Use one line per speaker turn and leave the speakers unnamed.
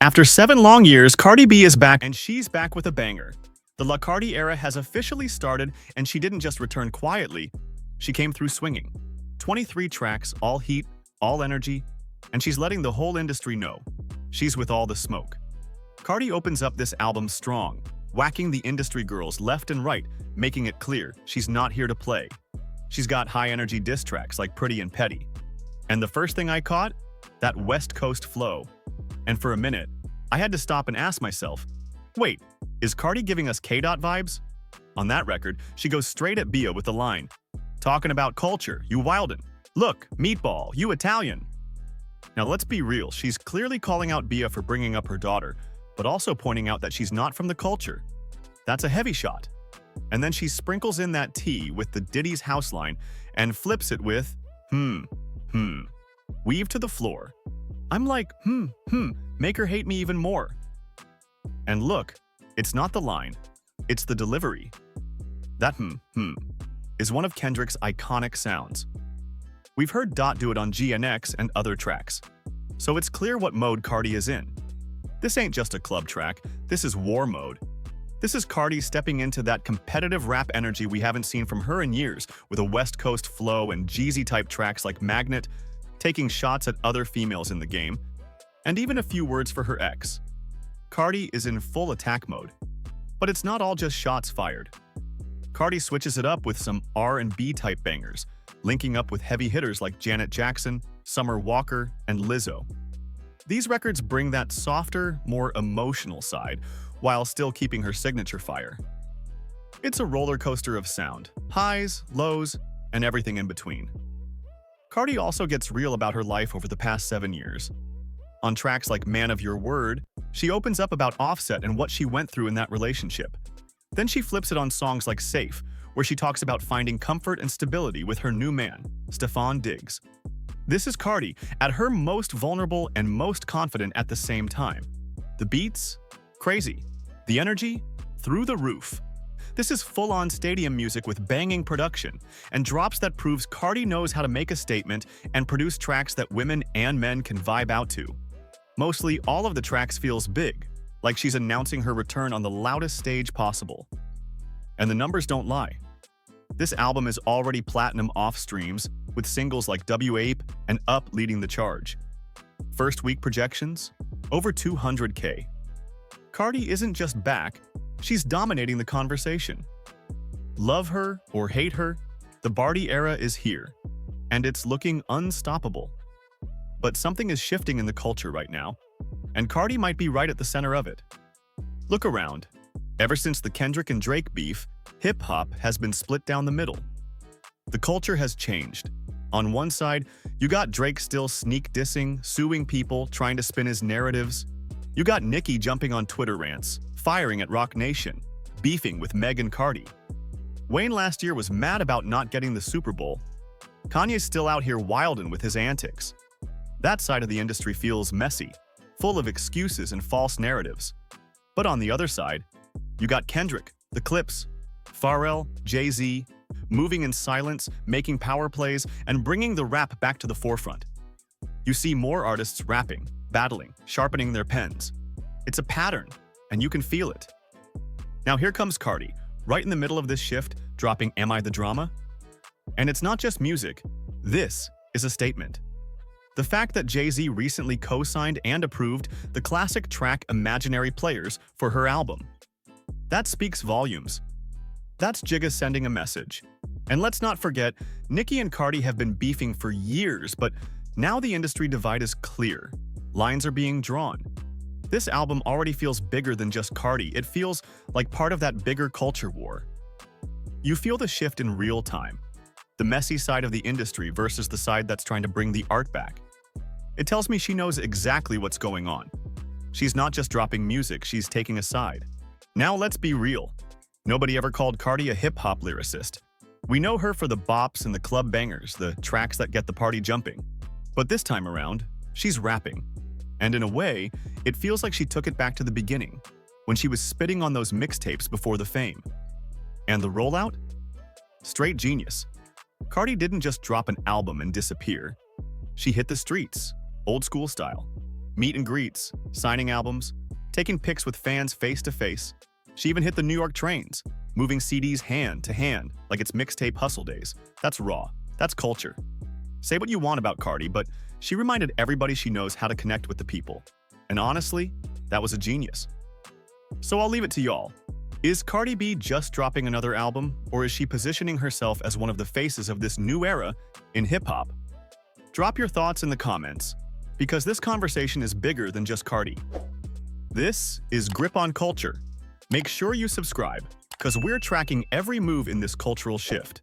After 7 long years, Cardi B is back, and she's back with a banger. The La Cardi era has officially started, and she didn't just return quietly, she came through swinging. 23 tracks, all heat, all energy, and she's letting the whole industry know. She's with all the smoke. Cardi opens up this album strong, whacking the industry girls left and right, making it clear she's not here to play. She's got high-energy diss tracks like Pretty and Petty. And the first thing I caught? That West Coast flow. And for a minute, I had to stop and ask myself, wait, is Cardi giving us K-Dot vibes? On that record, she goes straight at Bia with the line, "Talking about culture, you wildin'. Look, meatball, you Italian." Now let's be real, she's clearly calling out Bia for bringing up her daughter, but also pointing out that she's not from the culture. That's a heavy shot. And then she sprinkles in that T with the Diddy's house line and flips it with, weave to the floor. I'm like, make her hate me even more. And look, it's not the line, it's the delivery. That is one of Kendrick's iconic sounds. We've heard Dot do it on GNX and other tracks, so it's clear what mode Cardi is in. This ain't just a club track, this is war mode. This is Cardi stepping into that competitive rap energy we haven't seen from her in years, with a West Coast flow and Jeezy-type tracks like Magnet, taking shots at other females in the game, and even a few words for her ex. Cardi is in full attack mode. But it's not all just shots fired. Cardi switches it up with some R&B type bangers, linking up with heavy hitters like Janet Jackson, Summer Walker, and Lizzo. These records bring that softer, more emotional side, while still keeping her signature fire. It's a roller coaster of sound, highs, lows, and everything in between. Cardi also gets real about her life over the past 7 years. On tracks like Man of Your Word, she opens up about Offset and what she went through in that relationship. Then she flips it on songs like Safe, where she talks about finding comfort and stability with her new man, Stefan Diggs. This is Cardi at her most vulnerable and most confident at the same time. The beats? Crazy. The energy? Through the roof. This is full-on stadium music with banging production, and drops that proves Cardi knows how to make a statement and produce tracks that women and men can vibe out to. Mostly, all of the tracks feels big, like she's announcing her return on the loudest stage possible. And the numbers don't lie. This album is already platinum off streams, with singles like W-Ape and Up leading the charge. First week projections? Over 200K. Cardi isn't just back, she's dominating the conversation. Love her or hate her, the Bardi era is here, and it's looking unstoppable. But something is shifting in the culture right now, and Cardi might be right at the center of it. Look around. Ever since the Kendrick and Drake beef, hip-hop has been split down the middle. The culture has changed. On one side, you got Drake still sneak dissing, suing people, trying to spin his narratives. You got Nicki jumping on Twitter rants, firing at Roc Nation, beefing with Meg and Cardi. Wayne last year was mad about not getting the Super Bowl. Kanye's still out here wildin' with his antics. That side of the industry feels messy, full of excuses and false narratives. But on the other side, you got Kendrick, the Clips, Pharrell, Jay-Z, moving in silence, making power plays, and bringing the rap back to the forefront. You see more artists rapping, battling, sharpening their pens. It's a pattern, and you can feel it. Now here comes Cardi, right in the middle of this shift, dropping Am I the Drama? And it's not just music, this is a statement. The fact that Jay-Z recently co-signed and approved the classic track Imaginary Players for her album. That speaks volumes. That's Jigga sending a message. And let's not forget, Nicki and Cardi have been beefing for years, but now the industry divide is clear. Lines are being drawn. This album already feels bigger than just Cardi. It feels like part of that bigger culture war. You feel the shift in real time. The messy side of the industry versus the side that's trying to bring the art back. It tells me she knows exactly what's going on. She's not just dropping music, she's taking a side. Now let's be real. Nobody ever called Cardi a hip-hop lyricist. We know her for the bops and the club bangers, the tracks that get the party jumping. But this time around, she's rapping. And in a way, it feels like she took it back to the beginning, when she was spitting on those mixtapes before the fame. And the rollout? Straight genius. Cardi didn't just drop an album and disappear. She hit the streets, old school style. Meet and greets, signing albums, taking pics with fans face to face. She even hit the New York trains, moving CDs hand to hand like it's mixtape hustle days. That's raw. That's culture. Say what you want about Cardi, but she reminded everybody she knows how to connect with the people. And honestly, that was a genius. So I'll leave it to y'all. Is Cardi B just dropping another album, or is she positioning herself as one of the faces of this new era in hip-hop? Drop your thoughts in the comments, because this conversation is bigger than just Cardi. This is Grip on Culture. Make sure you subscribe, because we're tracking every move in this cultural shift.